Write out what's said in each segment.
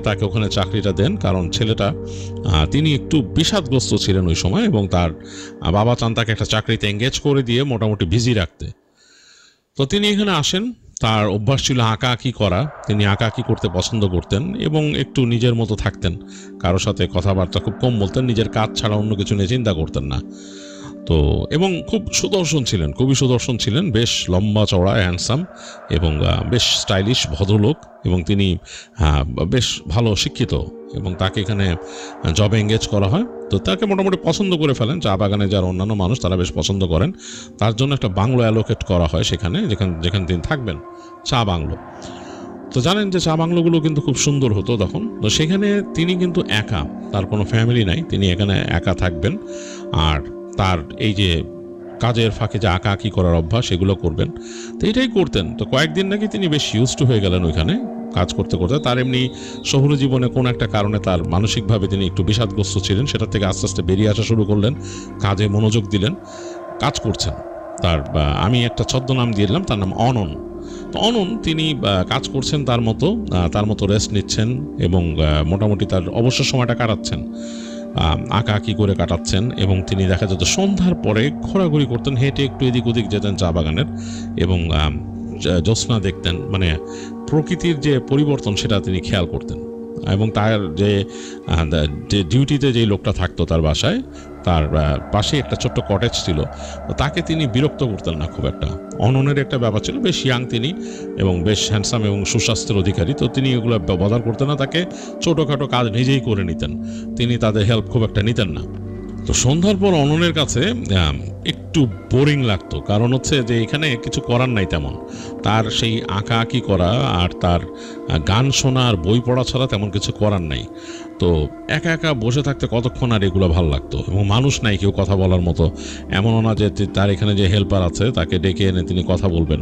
তাকে ওখানে চাকরিটা দেন, কারণ ছেলেটা তিনি একটু বিষাদগ্রস্ত ছিলেন ওই সময়, এবং তার বাবা চান তাকে একটা চাকরিতে এঙ্গেজ করে দিয়ে মোটামুটি বিজি রাখতে। তো তিনি এখানে আসেন। তার অভ্যাস ছিল আঁকাআঁকি করা, তিনি আঁকাআঁকি করতে পছন্দ করতেন এবং একটু নিজের মতো থাকতেন, কারোর সাথে কথাবার্তা খুব কম বলতেন, নিজের কাজ ছাড়া অন্য কিছু নিয়ে চিন্তা করতেন না। তো এবং খুব সুদর্শন ছিলেন, খুবই সুদর্শন ছিলেন, বেশ লম্বা চওড়া, হ্যান্ডসাম এবং বেশ স্টাইলিশ ভদ্রলোক, এবং তিনি বেশ ভালো শিক্ষিত, এবং তাকে এখানে জবে এঙ্গেজ করা হয়। তো তাকে মোটামুটি পছন্দ করে ফেলেন, চা বাগানে যারা অন্যান্য মানুষ তারা বেশ পছন্দ করেন। তার জন্য একটা বাংলো অ্যালোকেট করা হয় সেখানে, যেখানে তিনি থাকবেন, চা বাংলো। তো জানেন যে চা বাংলোগুলো কিন্তু খুব সুন্দর হতো তখন। তো সেখানে তিনি কিন্তু একা, তার কোনো ফ্যামিলি নাই, তিনি এখানে একা থাকবেন। আর তার এই যে কাজের ফাঁকে যে আঁকাআঁকি করার অভ্যাস, সেগুলো করবেন। তো এটাই করতেন। তো কয়েকদিন নাকি তিনি বেশ ইউজড হয়ে গেলেন ওইখানে কাজ করতে করতে। তার এমনি শহুরে জীবনে কোনো একটা কারণে তার মানসিকভাবে তিনি একটু বিষাদগ্রস্ত ছিলেন, সেটা থেকে আস্তে আস্তে বেরিয়ে আসা শুরু করলেন, কাজে মনোযোগ দিলেন, কাজ করছেন। আমি একটা ছদ্মনাম দিয়ে দিলাম, তার নাম অনন। তো অনন তিনি কাজ করছেন তার মতো রেস্ট নিচ্ছেন, এবং মোটামুটি তার অবসর সময়টা কাটাচ্ছেন, আঁকাআঁকি করে কাটাচ্ছেন। এবং তিনি দেখা যেত সন্ধ্যার পরে ঘোরাঘুরি করতেন, হেঁটে একটু এদিক ওদিক যেতেন চা বাগানের, এবং জ্যোৎস্না দেখতেন, মানে প্রকৃতির যে পরিবর্তন সেটা তিনি খেয়াল করতেন। এবং তার যে ডিউটিতে যেই লোকটা থাকতো তার বাসায়, তার পাশে একটা ছোট্ট কটেজ ছিল, তাকে তিনি বিরক্ত করতেন না খুব একটা। অননের একটা ব্যাপার ছিল, বেশ ইয়াং তিনি, এবং বেশ হ্যান্ডসাম এবং সুস্বাস্থ্যের অধিকারী। তো তিনি এগুলো বদার করতেন না, তাকে ছোটোখাটো কাজ নিজেই করে নিতেন, তিনি তাদের হেল্প খুব একটা নিতেন না। তো সন্ধ্যার পর অননের কাছে একটু বোরিং লাগতো, কারণ হচ্ছে যে এখানে কিছু করার নাই তেমন। তার সেই আঁকাআঁকি করা আর তার গান শোনা আর বই পড়া ছাড়া তেমন কিছু করার নাই। তো একা একা বসে থাকতে কতক্ষণ আর এগুলো ভালো লাগতো, এবং মানুষ নাই কেউ কথা বলার মতো। এমনও না যে তার এখানে যে হেল্পার আছে তাকে ডেকে এনে তিনি কথা বলবেন,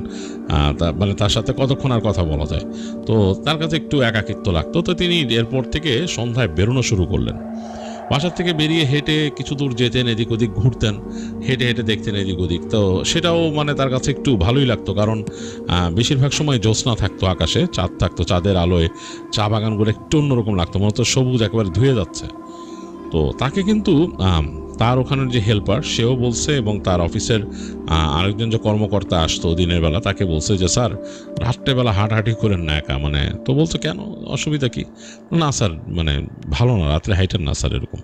মানে তার সাথে কতক্ষণ আর কথা বলা যায়। তো তার কাছে একটু একাকিত্ব লাগতো। তো তিনি এরপর থেকে সন্ধ্যায় বেরোনো শুরু করলেন। বাসার থেকে বেরিয়ে হেঁটে কিছু দূর যেতেন, এদিক ওদিক ঘুরতেন, হেঁটে হেঁটে দেখতেন এদিক ওদিক। তো সেটাও মানে তার কাছে একটু ভালোই লাগতো, কারণ বেশিরভাগ সময় জ্যোৎস্না থাকতো, আকাশে চাঁদ থাকতো, চাঁদের আলোয় চা বাগানগুলো একটু অন্যরকম লাগতো, মনে হতো সবুজ একেবারে ধুয়ে যাচ্ছে। তো তাকে কিন্তু তার ওখানের যে হেল্পার সেও বলছে, এবং তার অফিসের আরেকজন যে কর্মকর্তা আসতো দিনের বেলা, তাকে বলছে যে স্যার রাত্রেবেলা হাঁটাহাঁটি করেন না একা, মানে। তো বলছে কেন, অসুবিধা কি? না স্যার, মানে ভালো না, রাত্রে হাইটেন না স্যার, এরকম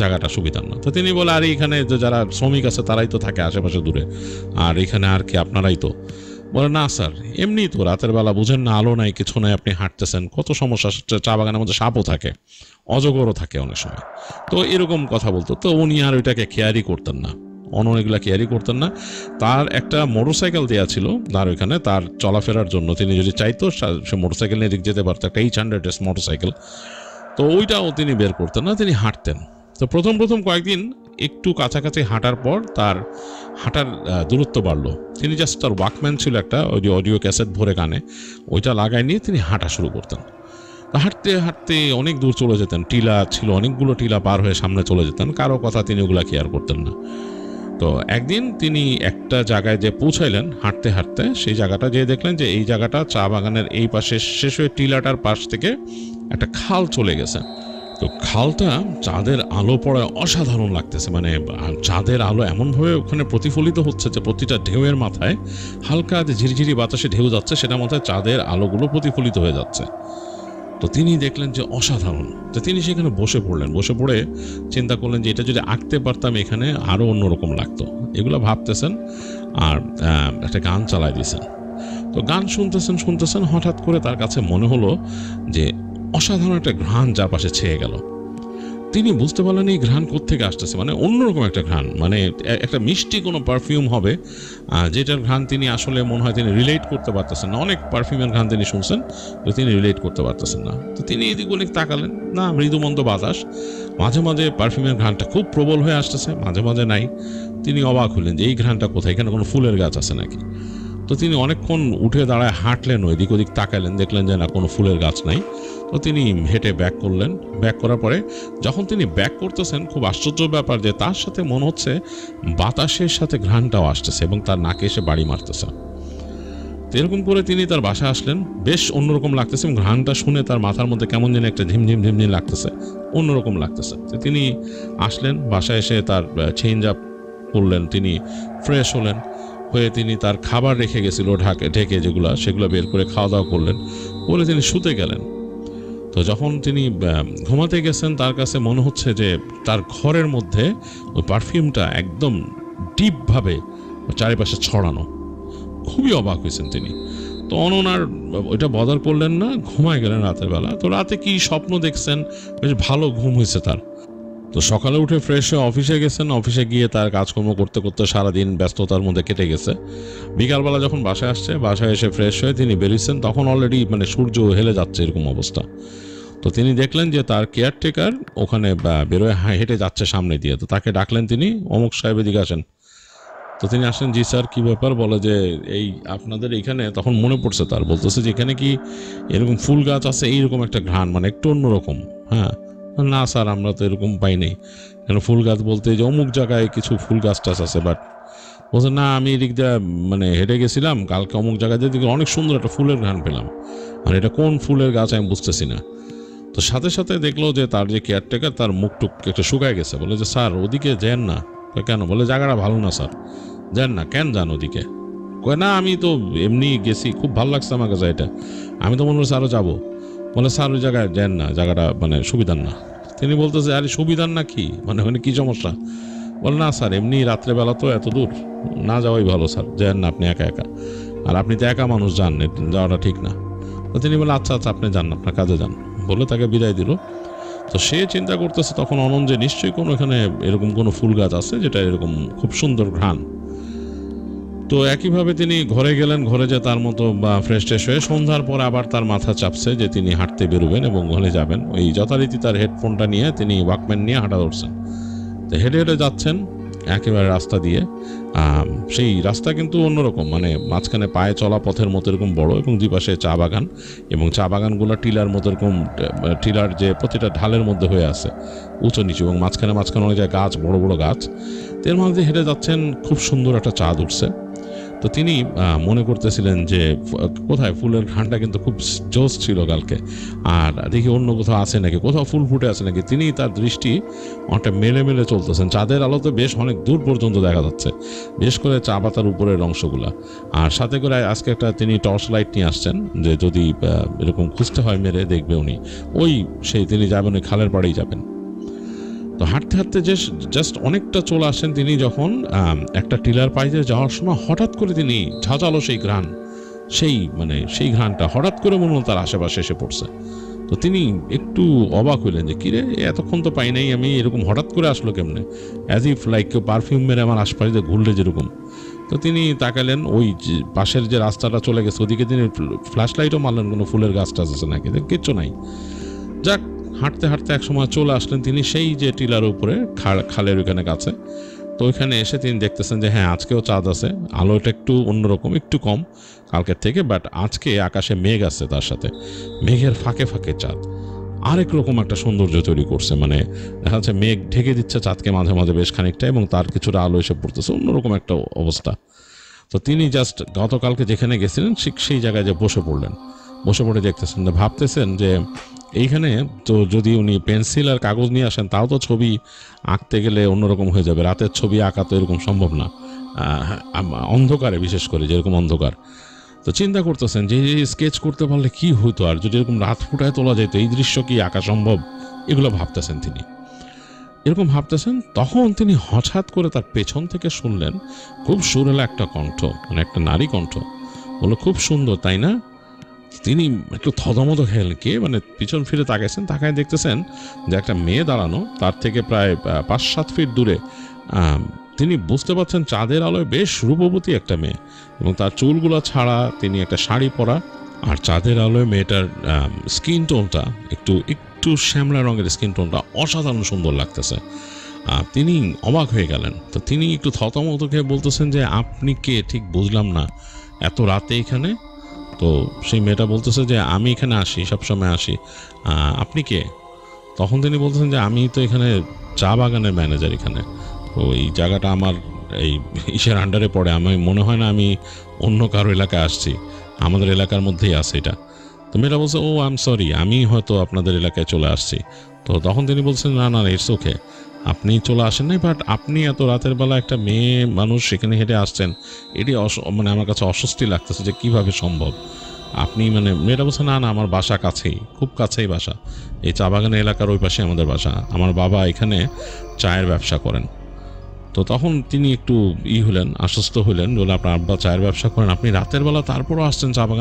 জায়গাটা সুবিধার না। তো তিনি বলে, আরে এখানে যে যারা শ্রমিক আছে তারাই তো থাকে আশেপাশে দূরে, আর এখানে আর কি আপনারাই তো। বলে না স্যার, এমনি তো রাতের বেলা বুঝেন না, আলো নাই কিছু নাই, আপনি হাঁটতেছেন, কত সমস্যা। চা বাগানের মধ্যে সাপও থাকে, অজগরও থাকে অনেক সময়। তো এরকম কথা বলতো। তো উনি আর ওইটাকে কেয়ারই করতেন না, এগুলা কেয়ারই করতেন না। তার একটা মোটরসাইকেল দেওয়া ছিল তার ওইখানে, তার চলাফেরার জন্য। তিনি যদি চাইতো সে মোটরসাইকেল নিয়ে দিক যেতে পারতো, একটা 800 মোটরসাইকেল। তো ওইটাও তিনি বের করতেন না, তিনি হাঁটতেন। তো প্রথম কয়েকদিন একটু কাছাকাছি হাঁটার পর তার হাঁটার দূরত্ব বাড়লো। তিনি জাস্ট, তার ওয়াকম্যান ছিল একটা, ওই যে অডিও ক্যাসেট ভরে কানে, ওইটা লাগাই নিয়ে তিনি হাঁটা শুরু করতেন। হাঁটতে হাঁটতে অনেক দূর চলে যেতেন, টিলা ছিল অনেকগুলো, টিলা পার হয়ে সামনে চলে যেতেন, কারো কথা তিনি ওগুলা কেয়ার করতেন না। তো একদিন তিনি একটা জায়গায় যে পৌঁছাইলেন হাঁটতে হাঁটতে, সেই জায়গাটা যেয়ে দেখলেন যে এই জায়গাটা চা বাগানের এই পাশে শেষ হয়ে টিলাটার পাশ থেকে একটা খাল চলে গেছে। তো খালটা চাঁদের আলো পড়ায় অসাধারণ লাগতেছে, মানে চাঁদের আলো এমনভাবে ওখানে প্রতিফলিত হচ্ছে যে প্রতিটা ঢেউয়ের মাথায় হালকা যে ঝিরিঝিরি বাতাসে ঢেউ যাচ্ছে, সেটার মাথায় চাঁদের আলোগুলো প্রতিফলিত হয়ে যাচ্ছে। তো তিনি দেখলেন যে অসাধারণ। তো তিনি সেখানে বসে পড়ে চিন্তা করলেন যে এটা যদি আঁকতে পারতাম এখানে আরও অন্যরকম লাগতো। এগুলো ভাবতেছেন, আর একটা গান চালাই দিয়েছেন। তো গান শুনতেছেন, হঠাৎ করে তার কাছে মনে হলো যে অসাধারণ একটা ঘ্রাণ চারপাশে ছেয়ে গেল। তিনি বুঝতে পারলেন এই ঘ্রাণ কোত্থেকে আসতেছে, মানে অন্যরকম একটা ঘ্রাণ, মানে একটা মিষ্টি কোনো পারফিউম হবে, যেটার ঘ্রাণ তিনি আসলে মনে হয় তিনি রিলেট করতে পারতেছেন না। অনেক পারফিউমের ঘ্রাণ তিনি শুনছেন, তিনি রিলেট করতে পারতেছেন না। তো তিনি এদিক ওদিক তাকালেন, না, মৃদুমন্দ বাতাস, মাঝে মাঝে পারফিউমের ঘ্রাণটা খুব প্রবল হয়ে আসতেছে, মাঝে মাঝে নাই। তিনি অবাক হলেন যে এই ঘ্রাণটা কোথায়, এখানে কোনো ফুলের গাছ আছে নাকি? তো তিনি অনেকক্ষণ উঠে দাঁড়ায় হাঁটলেন, এদিক ওদিক তাকালেন, দেখলেন যে না, কোনো ফুলের গাছ নাই। তো তিনি হেঁটে ব্যাক করলেন। ব্যাক করার পরে যখন তিনি ব্যাক করতেছেন, খুব আশ্চর্য ব্যাপার যে তার সাথে মনে হচ্ছে বাতাসের সাথে ঘ্রাণটাও আসতেছে, এবং তার নাকে এসে বাড়ি মারতেছে। তো এরকম করে তিনি তার বাসায় আসলেন, বেশ অন্যরকম লাগতেছে এবং ঘ্রাণটা শুনে তার মাথার মধ্যে কেমন যেন একটা ঝিমঝিম ঝিমঝিম লাগতেছে, অন্যরকম লাগতেছে। তো তিনি আসলেন, বাসায় এসে তার চেঞ্জ আপ করলেন, তিনি ফ্রেশ হলেন, হয়ে তিনি তার খাবার রেখে গেছিল ঢেকে সেগুলো বের করে খাওয়া দাওয়া করলেন, করে তিনি শুতে গেলেন। তো যখন তিনি ঘুমাতে গেছেন তার কাছে মনে হচ্ছে যে তার ঘরের মধ্যে ওই পারফিউমটা একদম ডিপভাবে চারিপাশে ছড়ানো। খুবই অবাক হয়েছেন তিনি। তো অননার ওইটা বদার করলেন না, ঘুমায় গেলেন রাতের বেলা। তো রাতে কি স্বপ্ন দেখছেন, বেশ ভালো ঘুম হয়েছে তার। তো সকালে উঠে ফ্রেশ হয়ে অফিসে গেছেন, অফিসে গিয়ে তার কাজকর্ম করতে করতে সারাদিন ব্যস্ততার মধ্যে কেটে গেছে। বিকালবেলা যখন বাসায় আসছে, বাসায় এসে ফ্রেশ হয়ে তিনি বেরিয়েছেন, তখন অলরেডি সূর্য হেলে যাচ্ছে এরকম অবস্থা। তো তিনি দেখলেন যে তার কেয়ারটেকার ওখানে বেরোয় হেঁটে যাচ্ছে সামনে দিয়ে। তো তাকে ডাকলেন তিনি, অমুক সাহেব এদিকে আসেন। তো তিনি আসলেন, জি স্যার কী ব্যাপার, বলে যে এই আপনাদের এইখানে, তখন মনে পড়ছে তার, বলতেছে যে এখানে কি এরকম ফুল গাছ আছে, এইরকম একটা ঘ্রাণ, একটু অন্যরকম। হ্যাঁ, না স্যার আমরা তো এরকম পাই নাই। কেন ফুল গাছ বলতে যে অমুক জায়গায় কিছু ফুল গাছ টাছ আছে, বাট বলছে না আমি এদিক দিয়ে হেঁটে গেছিলাম কালকে অমুক জায়গায়, দিয়ে অনেক সুন্দর একটা ফুলের ঘ্রাণ পেলাম, এটা কোন ফুলের গাছ আমি বুঝতেছি না। তো সাথে সাথে দেখলো যে তার যে কেয়ারটেকার, তার মুখ টুক একটু শুকায় গেছে। বলে যে স্যার ওদিকে যান না। কেন? বলে জায়গাটা ভালো না স্যার, যান না। কেন যান ওদিকে? কয় না আমি তো এমনি গেছি, খুব ভালো লাগছে আমার কাছে এটা, আমি তো মনে করছি আরও যাবো। বলে স্যার ওই জায়গায় যান না, জায়গাটা সুবিধার না। তিনি বলতেছে আরে সুবিধার না কি, ওখানে কী সমস্যা? বলে না স্যার এমনি রাত্রেবেলা তো এত দূর না যাওয়াই ভালো স্যার, যান না আপনি একা একা, আর আপনি তো একা মানুষ, যান, যাওয়াটা ঠিক না। তো তিনি বলে আচ্ছা আচ্ছা আপনি যান, আপনার কাজে যান, বলে তাকে বিদায় দিল। তো সে চিন্তা করতেছে তখন অনন্ত যে নিশ্চয়ই কোনো এখানে এরকম কোনো ফুল গাছ আছে যেটা এরকম খুব সুন্দর ঘ্রাণ। তো একইভাবে তিনি ঘরে গেলেন, ঘরে যে তার মতো ফ্রেশ ট্রেশ হয়ে সন্ধ্যার পর আবার তার মাথা চাপছে যে তিনি হাঁটতে বেরোবেন এবং ঘরে যাবেন। ওই যথারীতি তার হেডফোনটা নিয়ে তিনি ওয়াকম্যান নিয়ে হাঁটা ধরছেন। তো হেঁটে হেঁটে যাচ্ছেন একেবারে রাস্তা দিয়ে। সেই রাস্তা কিন্তু অন্যরকম, মাঝখানে পায়ে চলা পথের মতো এরকম বড়, এবং দুই পাশে চা বাগান, এবং চা বাগানগুলো টিলার মতো এরকম, টিলার যে প্রতিটা ঢালের মধ্যে হয়ে আছে উঁচু নিচু, এবং মাঝখানে অনেক জায়গায় গাছ, বড় বড় গাছ। এর মধ্যে হেঁটে যাচ্ছেন, খুব সুন্দর একটা চাঁদ উঠছে। তো তিনি মনে করতেছিলেন যে কোথায় ফুলের ঘ্রাণটা কিন্তু খুব জোস ছিল কালকে, আর দেখি অন্য কোথাও আছে নাকি, কোথাও ফুল ফুটে আছে নাকি। তিনি তার দৃষ্টি অনেকটা মেলে মেলে চলতেছেন, চাঁদের আলোতে বেশ অনেক দূর পর্যন্ত দেখা যাচ্ছে, বিশেষ করে চা পাতার উপরের অংশগুলা। আর সাথে করে আজকে একটা তিনি টর্চ লাইট নিয়ে আসছেন, যে যদি এরকম খুঁজতে হয় মেরে দেখবে উনি, তিনি যাবেন ওই খালের পাড়েই যাবেন। তো হাঁটতে হাঁটতে জাস্ট অনেকটা চলে আসেন তিনি, যখন একটা টিলার পাইতে যাওয়ার সময় হঠাৎ করে তিনি ঝাঁঝালো সেই ঘ্রাণ, সেই ঘ্রাণটা হঠাৎ করে মনে হল তার আশেপাশে এসে পড়ছে। তো তিনি একটু অবাক হইলেন যে কিরে, এতক্ষণ তো পাই নাই আমি, এরকম হঠাৎ করে আসলো কেমনে, অ্যাজ ইফ লাইক কেউ পারফিউম মেরে আমার আশপাশে ঘুরলে যেরকম। তো তিনি তাকালেন, ওই পাশের যে রাস্তাটা চলে গেছে ওদিকে তিনি ফ্ল্যাশ লাইটও মারলেন, কোনো ফুলের গাছ টাছ আছে নাকি, কিচ্ছু নাই। যাক, হাঁটতে হাঁটতে এক সময় চলে আসলেন তিনি সেই যে টিলার উপরে, খালের ওইখানে কাছে। তো ওইখানে এসে তিনি দেখতেছেন যে হ্যাঁ আজকেও চাঁদ আছে, আলোটা একটু অন্যরকম, একটু কম কালকের থেকে, বাট আজকে আকাশে মেঘ আছে, তার সাথে মেঘের ফাঁকে ফাঁকে চাঁদ আরেক রকম একটা সৌন্দর্য তৈরি করছে। দেখা যাচ্ছে মেঘ ঢেকে দিচ্ছে চাঁদকে মাঝে মাঝে বেশ খানিকটা, এবং তার কিছুটা আলো এসে পড়তেছে, অন্যরকম একটা অবস্থা। তো তিনি জাস্ট গতকালকে যেখানে গেছিলেন ঠিক সেই জায়গায় যে বসে পড়লেন, বসে পড়ে দেখতেছেন, ভাবতেছেন যে এইখানে তো যদি উনি পেন্সিল আর কাগজ নিয়ে আসেন তাও তো ছবি আঁকতে গেলে অন্যরকম হয়ে যাবে, রাতের ছবি আঁকা তো এরকম সম্ভব না, অন্ধকারে, বিশেষ করে যেরকম অন্ধকার। তো চিন্তা করতেছেন যে স্কেচ করতে পারলে কি হতো, আর যদি এরকম রাত ফুটায় তোলা যেত এই দৃশ্য কি আঁকা সম্ভব, এগুলো ভাবতেছেন তিনি। এরকম ভাবতেছেন, তখন তিনি হঠাৎ করে তার পেছন থেকে শুনলেন খুব সুরেলা একটা কণ্ঠ, একটা নারী কণ্ঠ, বললো খুব সুন্দর তাই না। তিনি একটু থতমত খেলেন, কে, পিছন ফিরে তাকাইছেন, তাকায় দেখতেছেন যে একটা মেয়ে দাঁড়ানো, তার থেকে প্রায় 5-7 ফিট দূরে। তিনি বুঝতে পারছেন চাঁদের আলোয় বেশ রূপবতী একটা মেয়ে, এবং তার চুলগুলো ছাড়া, তিনি একটা শাড়ি পরা, আর চাঁদের আলোয় মেয়েটার স্কিন টোনটা একটু শ্যামলা রঙের স্কিন টোনটা অসাধারণ সুন্দর লাগতেছে। তিনি অবাক হয়ে গেলেন। তো তিনি একটু থতমত খেয়ে বলতেছেন যে আপনি কে, ঠিক বুঝলাম না, এত রাতে এখানে। তো সেই মেয়েটা বলতেছে যে আমি এখানে আসি, সবসময় আসি, আপনি কে? তখন তিনি বলতেছেন যে আমি তো এখানে চা বাগানের ম্যানেজার এখানে, তো এই জায়গাটা আমার এই ইসের আন্ডারে পড়ে, আমি মনে হয় না আমি অন্য কারো এলাকায় আসছি, আমাদের এলাকার মধ্যেই আছে এটা। তো মেয়েটা বলছে, ও আই এম সরি, আমি হয়তো আপনাদের এলাকায় চলে আসছি। তো তখন তিনি বলছেন, না না, ইটস ওকে, আপনি চলে আসেন নাই, বাট আপনি এত রাতের বেলা একটা মেয়ে মানুষ সেখানে হেঁটে আসছেন, এটি মানে আমার কাছে অস্বস্তি লাগতেছে যে কিভাবে সম্ভব। আপনি মানে, মেয়েটা বলছে, না না, আমার বাসা কাছেই, খুব কাছেই বাসা, এই চা বাগানের এলাকার ওই পাশে আমাদের বাসা, আমার বাবা এখানে চায়ের ব্যবসা করেন। তো তখন তিনি একটু হলেন, আশ্বস্ত হলেন, বলে আপনার আব্বা চায়ের ব্যবসা করেন, আপনি রাতের বেলা তারপরও আসছেন চা বাগান